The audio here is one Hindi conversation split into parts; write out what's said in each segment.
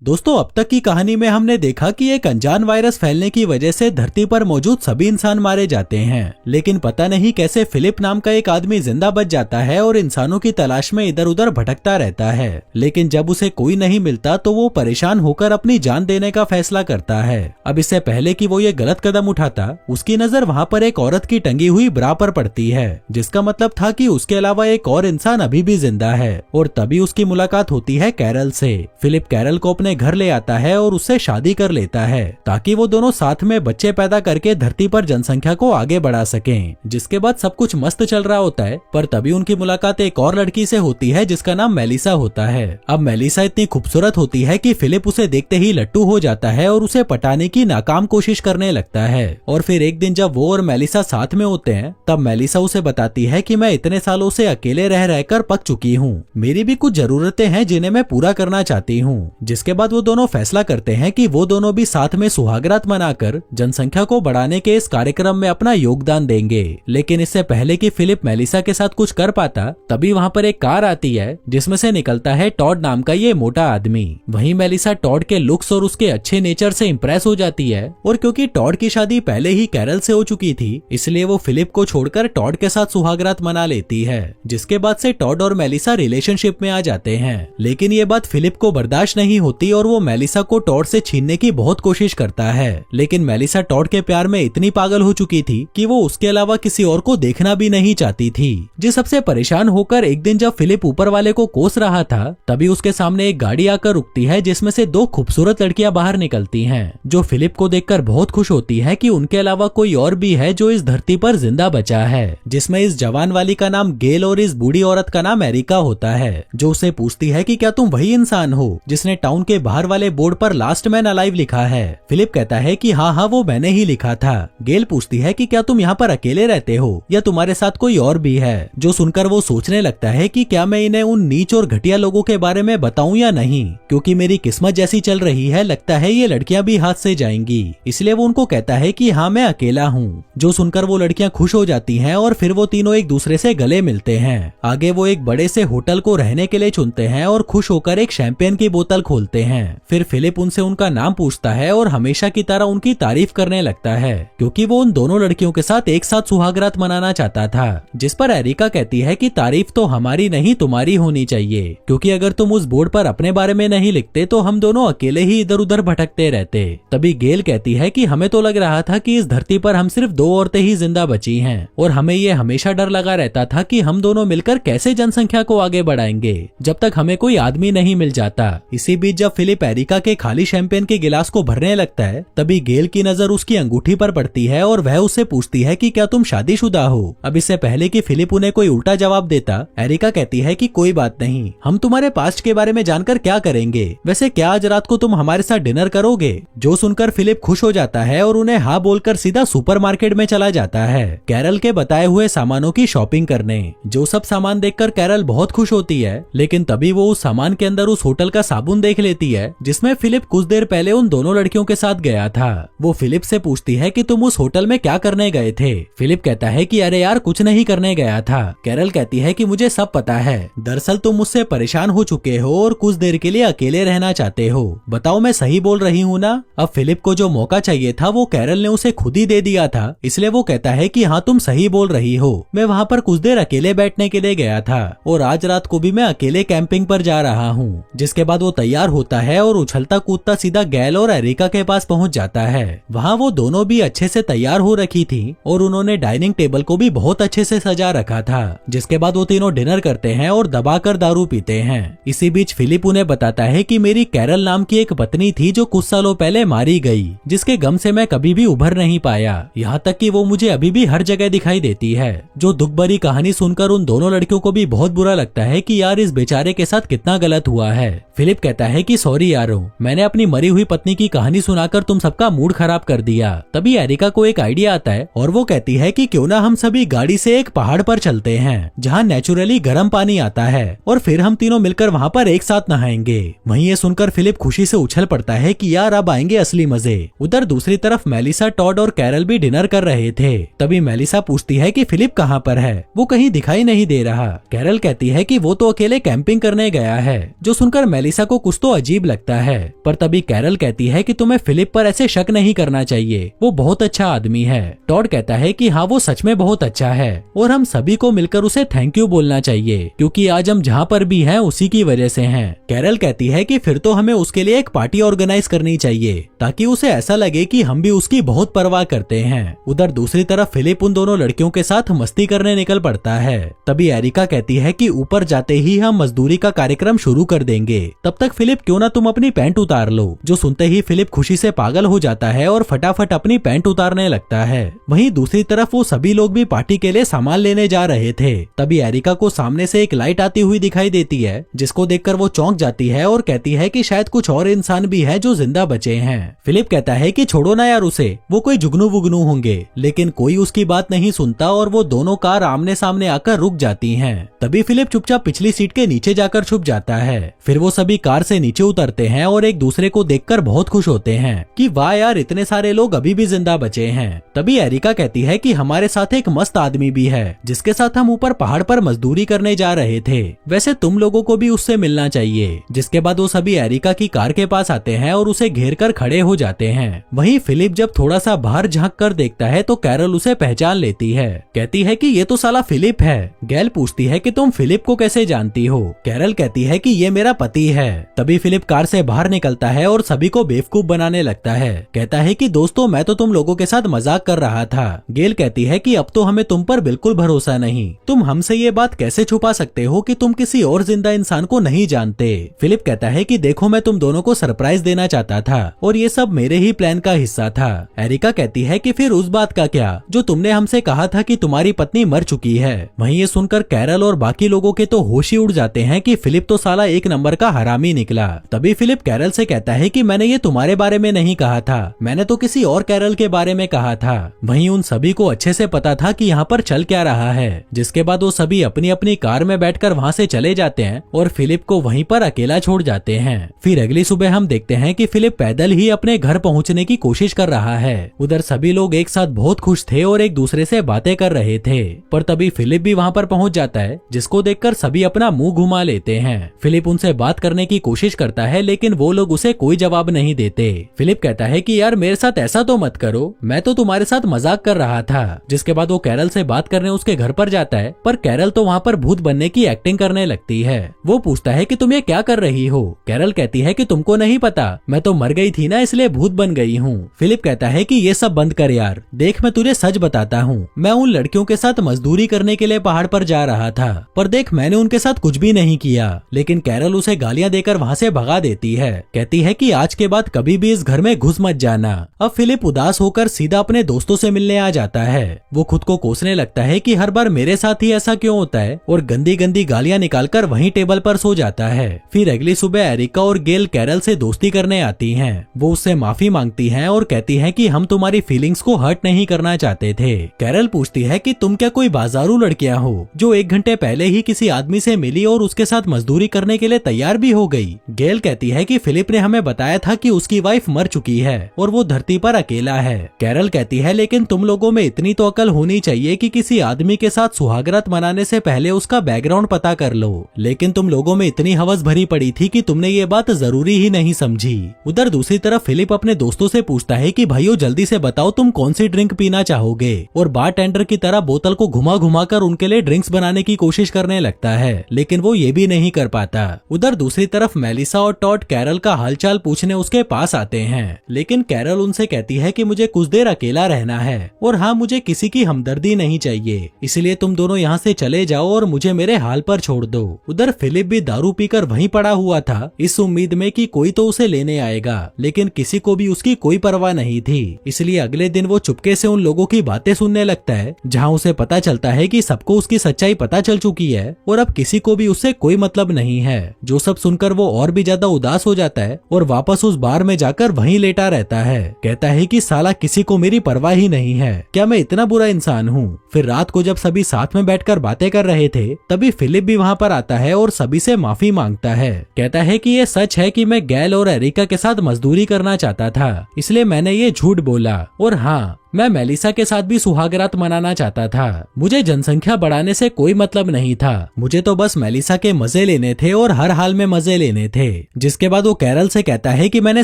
दोस्तों, अब तक की कहानी में हमने देखा कि एक अनजान वायरस फैलने की वजह से धरती पर मौजूद सभी इंसान मारे जाते हैं, लेकिन पता नहीं कैसे फिलिप नाम का एक आदमी जिंदा बच जाता है और इंसानों की तलाश में इधर उधर भटकता रहता है। लेकिन जब उसे कोई नहीं मिलता तो वो परेशान होकर अपनी जान देने का फैसला करता है। अब इससे पहले कि वो ये गलत कदम उठाता, उसकी नजर वहाँ पर एक औरत की टंगी हुई ब्रा पर पड़ती है, जिसका मतलब था कि उसके अलावा एक और इंसान अभी भी जिंदा है। और तभी उसकी मुलाकात होती है कैरल से। फिलिप कैरल को अपने घर ले आता है और उससे शादी कर लेता है ताकि वो दोनों साथ में बच्चे पैदा करके धरती पर जनसंख्या को आगे बढ़ा सकें। जिसके बाद सब कुछ मस्त चल रहा होता है, पर तभी उनकी मुलाकात एक और लड़की से होती है जिसका नाम मेलिसा होता है। अब मेलिसा इतनी खूबसूरत होती है कि फिलिप उसे देखते ही लट्टू हो जाता है और उसे पटाने की नाकाम कोशिश करने लगता है। और फिर एक दिन जब वो और मेलिसा साथ में होते हैं, तब मेलिसा उसे बताती है कि मैं इतने सालों से अकेले रह रहकर पक चुकी हूँ, मेरी भी कुछ जरूरतें हैं जिन्हें मैं पूरा करना चाहती हूँ। जिसके बाद वो दोनों फैसला करते हैं कि वो दोनों भी साथ में सुहागरात मनाकर जनसंख्या को बढ़ाने के इस कार्यक्रम में अपना योगदान देंगे। लेकिन इससे पहले कि फिलिप मेलिसा के साथ कुछ कर पाता, तभी वहाँ पर एक कार आती है जिसमें से निकलता है टॉड नाम का ये मोटा आदमी। वहीं मेलिसा टॉड के लुक्स और उसके अच्छे नेचर से इंप्रेस हो जाती है, और क्योंकि टॉड की शादी पहले ही कैरल से हो चुकी थी, इसलिए वो फिलिप को छोड़कर टॉड के साथ सुहागरात मना लेती है। जिसके बाद से टॉड और मेलिसा रिलेशनशिप में आ जाते हैं। लेकिन ये बात फिलिप को बर्दाश्त नहीं होती और वो मेलिसा को टॉड से छीनने की बहुत कोशिश करता है। लेकिन मेलिसा टॉड के प्यार में इतनी पागल हो चुकी थी कि वो उसके अलावा किसी और को देखना भी नहीं चाहती थी। जिस सबसे परेशान होकर एक दिन जब फिलिप ऊपर वाले को कोस रहा था, तभी उसके सामने एक गाड़ी आकर रुकती है जिसमें से दो खूबसूरत लड़कियां बाहर निकलती हैं, जो फिलिप को देखकर बहुत खुश होती है कि उनके अलावा कोई और भी है जो इस धरती पर जिंदा बचा है। जिसमें इस जवान वाली का नाम गेल और इस बूढ़ी औरत का नाम एरिका होता है, जो उसे पूछती है कि क्या तुम वही इंसान हो जिसने टाउन के बाहर वाले बोर्ड पर लास्ट मैन अलाइव लिखा है। फिलिप कहता है कि हाँ, वो मैंने ही लिखा था। गेल पूछती है कि क्या तुम यहाँ पर अकेले रहते हो या तुम्हारे साथ कोई और भी है। जो सुनकर वो सोचने लगता है कि क्या मैं इन्हें उन नीच और घटिया लोगों के बारे में बताऊं या नहीं, क्योंकि मेरी किस्मत जैसी चल रही है, लगता है ये लड़कियां भी हाथ से जाएंगी। इसलिए वो उनको कहता है कि हाँ, मैं अकेला हूँ। जो सुनकर वो लड़कियां खुश हो जाती हैं और फिर वो तीनों एक दूसरे से गले मिलते हैं। आगे वो एक बड़े से होटल को रहने के लिए चुनते हैं और खुश होकर एक शैंपेन की बोतल खोलते हैं। फिर फिलिप उनसे उनका नाम पूछता है और हमेशा की तरह उनकी तारीफ करने लगता है, क्योंकि वो उन दोनों लड़कियों के साथ एक साथ सुहागरात मनाना चाहता था। जिस पर एरिका कहती है कि तारीफ तो हमारी नहीं तुम्हारी होनी चाहिए, क्योंकि अगर तुम उस बोर्ड पर अपने बारे में नहीं लिखते तो हम दोनों अकेले ही इधर उधर भटकते रहते। तभी गेल कहती है कि हमें तो लग रहा था कि इस धरती पर हम सिर्फ दो औरतें ही जिंदा बची हैं, और हमें ये हमेशा डर लगा रहता था कि हम दोनों मिलकर कैसे जनसंख्या को आगे बढ़ाएंगे जब तक हमें कोई आदमी नहीं मिल जाता। इसी बीच जब फिलिप एरिका के खाली शैंपेन के गिलास को भरने लगता है, तभी गेल की नजर उसकी अंगूठी पर पड़ती है और वह उससे पूछती है कि क्या तुम शादीशुदा हो। अब इससे पहले कि फिलिप उन्हें कोई उल्टा जवाब देता, एरिका कहती है कि कोई बात नहीं, हम तुम्हारे पास्ट के बारे में जानकर क्या करेंगे, वैसे क्या आज रात को तुम हमारे साथ डिनर करोगे। जो सुनकर फिलिप खुश हो जाता है और उन्हें हाँ बोलकर सीधा सुपरमार्केट में चला जाता है कैरल के बताए हुए सामानों की शॉपिंग करने। जो सब सामान देखकर कैरल बहुत खुश होती है, लेकिन तभी वो उस सामान के अंदर उस होटल का साबुन देख लेती है जिसमें फिलिप कुछ देर पहले उन दोनों लड़कियों के साथ गया था। वो फिलिप से पूछती है कि तुम उस होटल में क्या करने गए थे। फिलिप कहता है कि अरे यार, कुछ नहीं करने गया था। कैरल कहती है कि मुझे सब पता है, दरअसल तुम मुझसे परेशान हो चुके हो और कुछ देर के लिए अकेले रहना चाहते हो। बताओ मैं सही बोल रही हूँ ना। अब फिलिप को जो मौका चाहिए था वो कैरल ने उसे खुद ही दे दिया था, इसलिए वो कहता है कि हाँ, तुम सही बोल रही हो, मैं वहाँ पर कुछ देर अकेले बैठने के लिए गया था और आज रात को भी मैं अकेले कैंपिंग पर जा रहा हूँ। जिसके बाद वो तैयार होता है और उछलता कूदता सीधा गैल और एरिका के पास पहुँच जाता है। वहाँ वो दोनों भी अच्छे से तैयार हो रखी थी और उन्होंने डाइनिंग टेबल को भी बहुत अच्छे से सजा रखा था। जिसके बाद वो तीनों डिनर करते हैं और दबाकर दारू पीते हैं। इसी बीच फिलिप उन्हें बताता है कि मेरी कैरल नाम की एक पत्नी थी जो कुछ सालों पहले मारी गई, जिसके गम से मैं कभी भी उभर नहीं पाया, यहाँ तक कि वो मुझे अभी भी हर जगह दिखाई देती है। जो दुख भरी कहानी सुनकर उन दोनों लड़कियों को भी बहुत बुरा लगता है कि यार इस बेचारे के साथ कितना गलत हुआ है। फिलिप कहता है कि सॉरी यारो, मैंने अपनी मरी हुई पत्नी की कहानी सुनाकर तुम सबका मूड खराब कर दिया। तभी एरिका को एक आइडिया आता है और वो कहती है कि क्यों ना हम सभी गाड़ी से एक पहाड़ पर चलते हैं जहाँ नेचुरली गर्म पानी आता है और फिर हम तीनों मिलकर वहाँ पर एक साथ नहाएंगे। वहीं ये सुनकर फिलिप खुशी से उछल पड़ता है कि यार अब आएंगे असली मजे। उधर दूसरी तरफ मेलिसा, टॉड और कैरल भी डिनर कर रहे थे। तभी मेलिसा पूछती है कि फिलिप कहाँ पर है, वो कहीं दिखाई नहीं दे रहा। कैरल कहती है कि वो तो अकेले कैंपिंग करने गया है। जो सुनकर मेलिसा को कुछ तो अजीब अजीब लगता है। पर तभी कैरल कहती है कि तुम्हें फिलिप पर ऐसे शक नहीं करना चाहिए, वो बहुत अच्छा आदमी है। टॉड कहता है कि हाँ वो सच में बहुत अच्छा है और हम सभी को मिलकर उसे थैंक यू बोलना चाहिए, क्योंकि आज हम जहाँ पर भी हैं उसी की वजह से हैं। कैरल कहती है कि फिर तो हमें उसके लिए एक पार्टी ऑर्गेनाइज करनी चाहिए ताकि उसे ऐसा लगे कि हम भी उसकी बहुत परवाह करते हैं। उधर दूसरी तरफ फिलिप उन दोनों लड़कियों के साथ मस्ती करने निकल पड़ता है। तभी एरिका कहती है कि ऊपर जाते ही हम मजदूरी का कार्यक्रम शुरू कर देंगे, तब तक फिलिप क्यों ना तुम अपनी पैंट उतार लो। जो सुनते ही फिलिप खुशी से पागल हो जाता है और फटाफट अपनी पैंट उतारने लगता है। वहीं दूसरी तरफ वो सभी लोग भी पार्टी के लिए सामान लेने जा रहे थे। तभी एरिका को सामने से एक लाइट आती हुई दिखाई देती है, जिसको देखकर वो चौंक जाती है और कहती है कि शायद कुछ और इंसान भी है जो जिंदा बचे हैं। फिलिप कहता है कि छोड़ो ना यार उसे, वो कोई जुगनू वुगनू होंगे, लेकिन कोई उसकी बात नहीं सुनता और वो दोनों कार आमने सामने आकर रुक जाती हैं। तभी फिलिप चुपचाप पिछली सीट के नीचे जाकर छुप जाता है। फिर वो सभी कार से नीचे उतरते हैं और एक दूसरे को देखकर बहुत खुश होते हैं कि वाह यार इतने सारे लोग अभी भी जिंदा बचे हैं। तभी एरिका कहती है कि हमारे साथ एक मस्त आदमी भी है जिसके साथ हम ऊपर पहाड़ पर मजदूरी करने जा रहे थे, वैसे तुम लोगों को भी उससे मिलना चाहिए। जिसके बाद वो सभी एरिका की कार के पास आते हैं और उसे घेर कर खड़े हो जाते हैं। वहीं फिलिप जब थोड़ा सा बाहर झांक कर देखता है तो कैरल उसे पहचान लेती है। कहती है कि ये तो साला फिलिप है। गैल पूछती है कि तुम फिलिप को कैसे जानती हो। कैरल कहती है कि ये मेरा पति है। तभी फिलिप कार से बाहर निकलता है और सभी को बेवकूफ बनाने लगता है। कहता है कि दोस्तों मैं तो तुम लोगों के साथ मजाक कर रहा था। गेल कहती है कि अब तो हमें तुम पर बिल्कुल भरोसा नहीं, तुम हमसे ये बात कैसे छुपा सकते हो कि तुम किसी और जिंदा इंसान को नहीं जानते। फिलिप कहता है कि देखो मैं तुम दोनों को सरप्राइज देना चाहता था और ये सब मेरे ही प्लान का हिस्सा था। एरिका कहती है कि फिर उस बात का क्या जो तुमने हमसे कहा था कि तुम्हारी पत्नी मर चुकी है। वहीं ये सुनकर कैरल और बाकी लोगों के तो होश ही उड़ जाते हैं कि फिलिप तो साला एक नंबर का हरामी निकला। तभी फिलिप कैरल से कहता है कि मैंने ये तुम्हारे बारे में नहीं कहा था, मैंने तो किसी और कैरल के बारे में कहा था। वहीं उन सभी को अच्छे से पता था कि यहाँ पर चल क्या रहा है। जिसके बाद वो सभी अपनी अपनी कार में बैठकर वहाँ से चले जाते हैं और फिलिप को वहीं पर अकेला छोड़ जाते हैं। फिर अगली सुबह हम देखते हैं कि फिलिप पैदल ही अपने घर पहुँचने की कोशिश कर रहा है। उधर सभी लोग एक साथ बहुत खुश थे और एक दूसरे से बातें कर रहे थे। पर तभी फिलिप भी वहाँ पर पहुँच जाता है, जिसको देखकर सभी अपना मुंह घुमा लेते हैं। फिलिप उनसे बात करने की कोशिश करता है लेकिन वो लोग उसे कोई जवाब नहीं देते। फिलिप कहता है कि यार मेरे साथ ऐसा तो मत करो, मैं तो तुम्हारे साथ मजाक कर रहा था। जिसके बाद वो कैरल से बात करने उसके घर पर जाता है, पर कैरल तो वहाँ पर भूत बनने की एक्टिंग करने लगती है। वो पूछता है कि तुम ये क्या कर रही हो। कैरल कहती है कि तुमको नहीं पता, मैं तो मर गई थी ना इसलिए भूत बन गई हूँ। फिलिप कहता है कि ये सब बंद कर यार, देख मैं तुझे सच बताता हूँ, मैं उन लड़कियों के साथ मजदूरी करने के लिए पहाड़ पर जा रहा था, पर देख मैंने उनके साथ कुछ भी नहीं किया। लेकिन कैरल उसे गालियां देकर वहाँ से भगा देती है। कहती है कि आज के बाद कभी भी इस घर में घुस मत जाना। अब फिलिप उदास होकर सीधा अपने दोस्तों से मिलने आ जाता है। वो खुद को कोसने लगता है कि हर बार मेरे साथ ही ऐसा क्यों होता है और गंदी गंदी गालियां निकालकर वहीं टेबल पर सो जाता है। फिर अगली सुबह एरिका और गेल कैरल से दोस्ती करने आती हैं। वो उससे माफी मांगती हैं और कहती हैं कि हम तुम्हारी फीलिंग्स को हर्ट नहीं करना चाहते थे। कैरल पूछती है कि तुम क्या कोई बाजारू लड़कियां हो जो 1 घंटे पहले ही किसी आदमी से मिली और उसके साथ मजदूरी करने के लिए तैयार भी हो गई। गेल कहती है कि फिलिप ने हमें बताया था कि उसकी वाइफ मर चुकी है और वो धरती पर अकेला है। कैरल कहती है लेकिन तुम लोगों में इतनी तो अकल होनी चाहिए कि किसी आदमी के साथ सुहागरात मनाने से पहले उसका बैकग्राउंड पता कर लो, लेकिन तुम लोगों में इतनी हवस भरी पड़ी थी कि तुमने ये बात जरूरी ही नहीं समझी। उधर दूसरी तरफ फिलिप अपने दोस्तों से पूछता है कि भाइयों जल्दी से बताओ तुम कौन सी ड्रिंक पीना चाहोगे, और बारटेंडर की तरह बोतल को घुमा घुमा कर उनके लिए ड्रिंक्स बनाने की कोशिश करने लगता है, लेकिन वो ये भी नहीं कर पाता। उधर दूसरी तरफ मेलिसा और टॉड कैरल का हालचाल पूछने उसके पास आते हैं, लेकिन कैरल उनसे कहती है कि मुझे कुछ देर अकेला रहना है और हाँ मुझे किसी की हमदर्दी नहीं चाहिए, इसलिए तुम दोनों यहाँ से चले जाओ और मुझे मेरे हाल पर छोड़ दो। उधर फिलिप भी दारू पीकर वहीं पड़ा हुआ था, इस उम्मीद में कि कोई तो उसे लेने आएगा, लेकिन किसी को भी उसकी कोई परवाह नहीं थी। इसलिए अगले दिन वो चुपके से उन लोगों की बातें सुनने लगता है, जहाँ उसे पता चलता है कि सबको उसकी सच्चाई पता चल चुकी है और अब किसी को भी उससे कोई मतलब नहीं है। जो सब सुनकर वो और भी ज्यादा उदास हो जाता है और वापस उस बार में जाकर वहीं लेटा रहता है। कहता है कि साला किसी को मेरी परवाह ही नहीं है, क्या मैं इतना बुरा इंसान हूँ। फिर रात को जब सभी साथ में बैठकर बातें कर रहे थे तभी फिलिप भी वहाँ पर आता है और सभी से माफी मांगता है। कहता है कि ये सच है कि मैं गैल और एरिका के साथ मजदूरी करना चाहता था, इसलिए मैंने ये झूठ बोला, और हाँ मैं मेलिसा के साथ भी सुहागरात मनाना चाहता था। मुझे जनसंख्या बढ़ाने से कोई मतलब नहीं था, मुझे तो बस मेलिसा के मजे लेने थे और हर हाल में मजे लेने थे। जिसके बाद वो कैरल से कहता है कि मैंने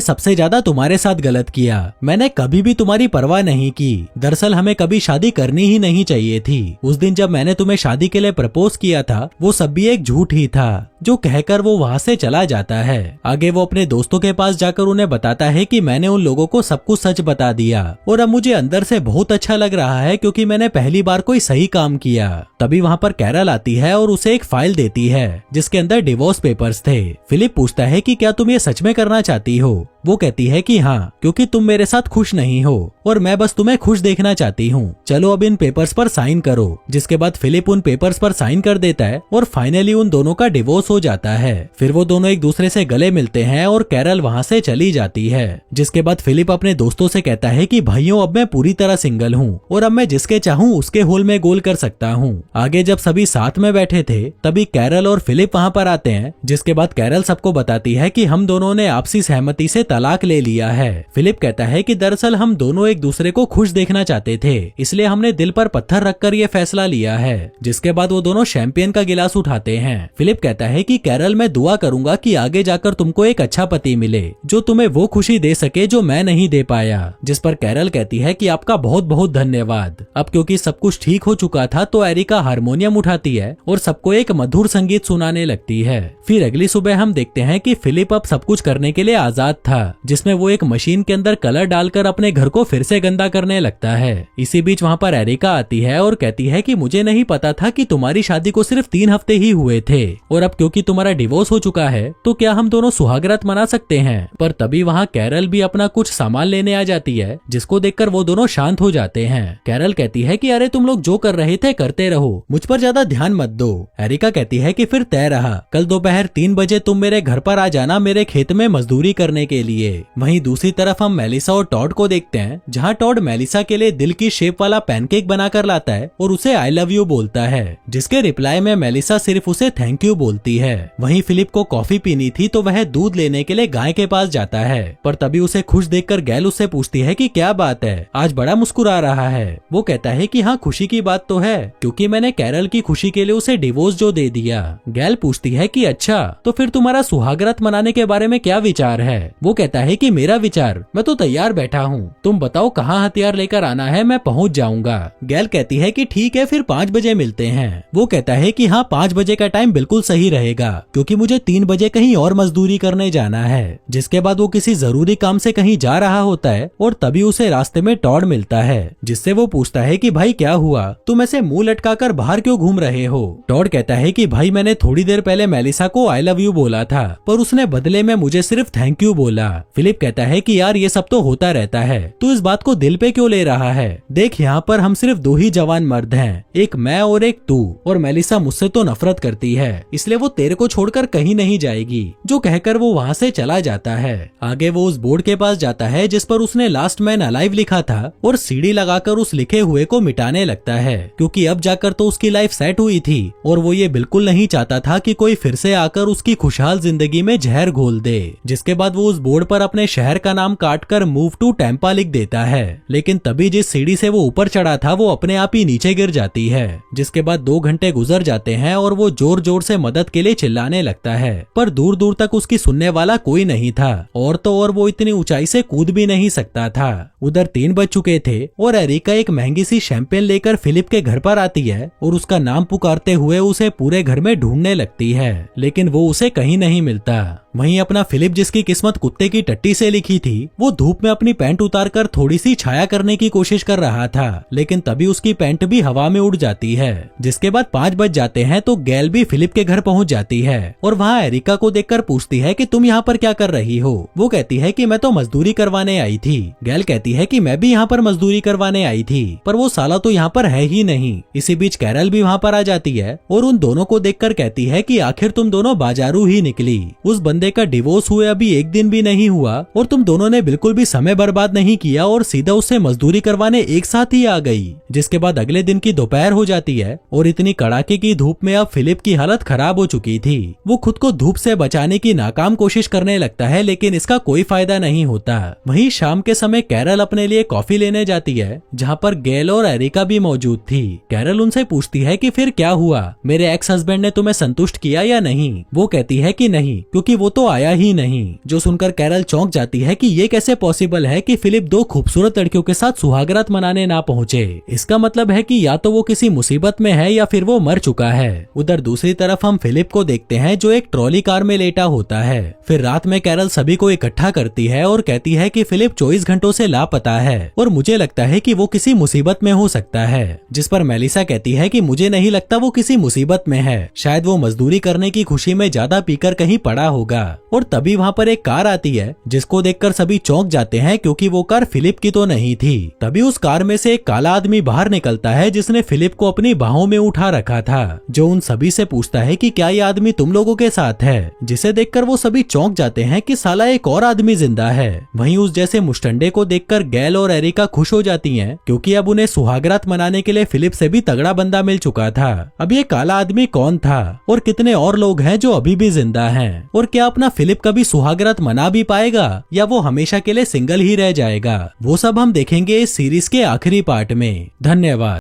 सबसे ज्यादा तुम्हारे साथ गलत किया, मैंने कभी भी तुम्हारी परवाह नहीं की। दरअसल हमें कभी शादी करनी ही नहीं चाहिए थी। उस दिन जब मैंने तुम्हें शादी के लिए प्रपोज किया था वो सब भी एक झूठ ही था। जो कहकर वो वहाँ से चला जाता है। आगे वो अपने दोस्तों के पास जाकर उन्हें बताता है कि मैंने उन लोगों को सब कुछ सच बता दिया और अब मुझे अंदर से बहुत अच्छा लग रहा है क्योंकि मैंने पहली बार कोई सही काम किया। तभी वहाँ पर कैरल आती है और उसे एक फाइल देती है जिसके अंदर डिवोर्स पेपर्स थे। फिलिप पूछता है कि क्या तुम ये सच में करना चाहती हो? वो कहती है कि हाँ, क्योंकि तुम मेरे साथ खुश नहीं हो और मैं बस तुम्हें खुश देखना चाहती हूँ। चलो अब इन पेपर्स पर साइन करो। जिसके बाद फिलिप उन पेपर्स पर साइन कर देता है और फाइनली उन दोनों का डिवोर्स हो जाता है। फिर वो दोनों एक दूसरे से गले मिलते हैं और कैरल वहाँ से चली जाती है। जिसके बाद फिलिप अपने दोस्तों से कहता है कि भाइयों अब मैं पूरी तरह सिंगल हूँ और अब मैं जिसके चाहूँ उसके होल में गोल कर सकता हूँ। आगे जब सभी साथ में बैठे थे तभी कैरल और फिलिप वहाँ पर आते हैं। जिसके बाद कैरल सबको बताती है कि हम दोनों ने आपसी सहमति से तलाक ले लिया है। फिलिप कहता है कि दरअसल हम दोनों एक दूसरे को खुश देखना चाहते थे, इसलिए हमने दिल पर पत्थर रखकर ये फैसला लिया है। जिसके बाद वो दोनों शैंपियन का गिलास उठाते हैं। फिलिप कहता है कि कैरल मैं दुआ करूंगा कि आगे जाकर तुमको एक अच्छा पति मिले जो तुम्हें वो खुशी दे सके जो मैं नहीं दे पाया। जिस पर कैरल कहती है कि आपका बहुत बहुत धन्यवाद। अब क्योंकि सब कुछ ठीक हो चुका था तो एरिका हारमोनियम उठाती है और सबको एक मधुर संगीत सुनाने लगती है। फिर अगली सुबह हम देखते हैं कि फिलिप अब सब कुछ करने के लिए आजाद था, जिसमें वो एक मशीन के अंदर कलर डालकर अपने घर को फिर से गंदा करने लगता है। इसी बीच वहाँ पर एरिका आती है और कहती है कि मुझे नहीं पता था कि तुम्हारी शादी को सिर्फ 3 हफ्ते ही हुए थे और अब क्योंकि तुम्हारा डिवोर्स हो चुका है तो क्या हम दोनों सुहागरात मना सकते हैं। पर तभी वहाँ कैरल भी अपना कुछ सामान लेने आ जाती है जिसको देखकर वो दोनों शांत हो जाते हैं। कैरल कहती है कि अरे तुम लोग जो कर रहे थे करते रहो, मुझ पर ज्यादा ध्यान मत दो। एरिका कहती है कि फिर तय रहा, कल दोपहर 3 बजे तुम मेरे घर पर आ जाना मेरे खेत में मजदूरी करने के लिए। वहीं दूसरी तरफ हम मेलिसा और टॉड को देखते हैं जहाँ टॉड मेलिसा के लिए दिल की शेप वाला पैनकेक बनाकर लाता है और उसे आई लव यू बोलता है, जिसके रिप्लाई में मेलिसा सिर्फ उसे थैंक यू बोलती है। वहीं फिलिप को कॉफी पीनी थी तो वह दूध लेने के लिए गाय के पास जाता है, पर तभी उसे खुश देखकर गैल उससे पूछती है कि क्या बात है, आज बड़ा मुस्कुरा रहा है। वो कहता है कि हाँ खुशी की बात तो है क्योंकि मैंने कैरल की खुशी के लिए उसे डिवोर्स जो दे दिया। गैल पूछती है कि अच्छा तो फिर तुम्हारा सुहागरात मनाने के बारे में क्या विचार है। वो कहता है कि मेरा विचार, मैं तो तैयार बैठा हूँ, तुम बताओ कहाँ हथियार लेकर आना है, मैं पहुँच जाऊंगा। गैल कहती है कि ठीक है फिर 5 बजे मिलते हैं। वो कहता है कि हाँ 5 बजे का टाइम बिल्कुल सही रहेगा क्योंकि मुझे 3 बजे कहीं और मजदूरी करने जाना है। जिसके बाद वो किसी जरूरी काम से कहीं जा रहा होता है और तभी उसे रास्ते में टॉड मिलता है जिससे वो पूछता है कि भाई क्या हुआ, तुम ऐसे मुंह लटकाकर बाहर क्यों घूम रहे हो। टॉड कहता है कि भाई मैंने थोड़ी देर पहले मेलिसा को आई लव यू बोला था पर उसने बदले में मुझे सिर्फ थैंक यू बोला। फिलिप कहता है कि यार ये सब तो होता रहता है, तू इस बात को दिल पे क्यों ले रहा है। देख यहाँ पर हम सिर्फ 2 ही जवान मर्द हैं, एक मैं और एक तू, और मेलिसा मुझसे तो नफरत करती है इसलिए वो तेरे को छोड़कर कहीं नहीं जाएगी। जो कहकर वो वहाँ से चला जाता है। आगे वो उस बोर्ड के पास जाता है जिस पर उसने लास्ट मैन अलाइव लिखा था और सीढ़ी लगाकर उस लिखे हुए को मिटाने लगता है क्योंकि अब जाकर तो उसकी लाइफ सेट हुई थी और वो ये बिल्कुल नहीं चाहता था कि कोई फिर से आकर उसकी खुशहाल जिंदगी में जहर घोल दे। जिसके बाद वो उस बोर्ड पर अपने शहर का नाम काटकर मूव टू टेम्पा लिख देता है, लेकिन तभी जिस सीढ़ी से वो ऊपर चढ़ा था वो अपने आप ही नीचे गिर जाती है। जिसके बाद 2 घंटे गुजर जाते हैं और वो जोर जोर से मदद के लिए चिल्लाने लगता है पर दूर दूर तक उसकी सुनने वाला कोई नहीं था और तो और वो इतनी ऊंचाई से कूद भी नहीं सकता था। उधर 3 बज चुके थे और एरिका एक महंगी सी शैंपेन लेकर फिलिप के घर पर आती है और उसका नाम पुकारते हुए उसे पूरे घर में ढूंढने लगती है, लेकिन वो उसे कहीं नहीं मिलता। वहीं अपना फिलिप जिसकी किस्मत कुत्ते की टट्टी से लिखी थी वो धूप में अपनी पैंट उतारकर थोड़ी सी छाया करने की कोशिश कर रहा था, लेकिन तभी उसकी पैंट भी हवा में उड़ जाती है। जिसके बाद 5 बज जाते हैं तो गैल भी फिलिप के घर पहुंच जाती है और वहाँ एरिका को देखकर पूछती है कि तुम यहाँ पर क्या कर रही हो। वो कहती है कि मैं तो मजदूरी करवाने आई थी। गैल कहती है कि मैं भी यहाँ पर मजदूरी करवाने आई थी पर वो साला तो यहाँ पर है ही नहीं। इसी बीच कैरल भी वहाँ पर आ जाती है और उन दोनों को देखकर कहती है कि आखिर तुम दोनों बाजारू ही निकली। उस बंदे बंदे का डिवोर्स हुए अभी एक दिन भी नहीं हुआ और तुम दोनों ने बिल्कुल भी समय बर्बाद नहीं किया और सीधा उससे मजदूरी करवाने एक साथ ही आ गई। जिसके बाद अगले दिन की दोपहर हो जाती है और इतनी कड़ाके की धूप में अब फिलिप की हालत खराब हो चुकी थी। वो खुद को धूप से बचाने की नाकाम कोशिश करने लगता है, लेकिन इसका कोई फायदा नहीं होता। वहीं शाम के समय कैरल अपने लिए कॉफी लेने जाती है, जहाँ पर गेल और एरिका भी मौजूद थी। कैरल उनसे पूछती है कि फिर क्या हुआ, मेरे एक्स हस्बैंड ने तुम्हें संतुष्ट किया या नहीं। वो कहती है कि नहीं, क्योंकि वो तो आया ही नहीं। जो सुनकर कैरल चौंक जाती है कि ये कैसे पॉसिबल है कि फिलिप दो खूबसूरत लड़कियों के साथ सुहागरात मनाने ना पहुंचे। इसका मतलब है कि या तो वो किसी मुसीबत में है या फिर वो मर चुका है। उधर दूसरी तरफ हम फिलिप को देखते हैं जो एक ट्रॉली कार में लेटा होता है। फिर रात में कैरल सभी को इकट्ठा करती है और कहती है कि फिलिप 24 घंटों से लापता है और मुझे लगता है कि वो किसी मुसीबत में हो सकता है। जिस पर मेलिसा कहती है कि मुझे नहीं लगता वो किसी मुसीबत में है, शायद वो मजदूरी करने की खुशी में ज्यादा पीकर कहीं पड़ा होगा। और तभी वहाँ पर एक कार आती है जिसको देखकर सभी चौंक जाते हैं, क्योंकि वो कार फिलिप की तो नहीं थी। तभी उस कार में से एक काला आदमी बाहर निकलता है जिसने फिलिप को अपनी बाहों में उठा रखा था, जो उन सभी से पूछता है कि क्या ये आदमी तुम लोगों के साथ है। जिसे देखकर वो सभी चौंक जाते हैं कि साला एक और आदमी जिंदा है। वहीं उस जैसे मुस्टंडे को देखकर गैल और एरिका खुश हो जाती हैं, क्योंकि अब उन्हें सुहागरात मनाने के लिए फिलिप से भी तगड़ा बंदा मिल चुका था। अब ये काला आदमी कौन था और कितने और लोग हैं जो अभी भी जिंदा हैं, और क्या अपना फिलिप कभी सुहागरात मना भी पाएगा या वो हमेशा के लिए सिंगल ही रह जाएगा, वो सब हम देखेंगे इस सीरीज के आखिरी पार्ट में। धन्यवाद।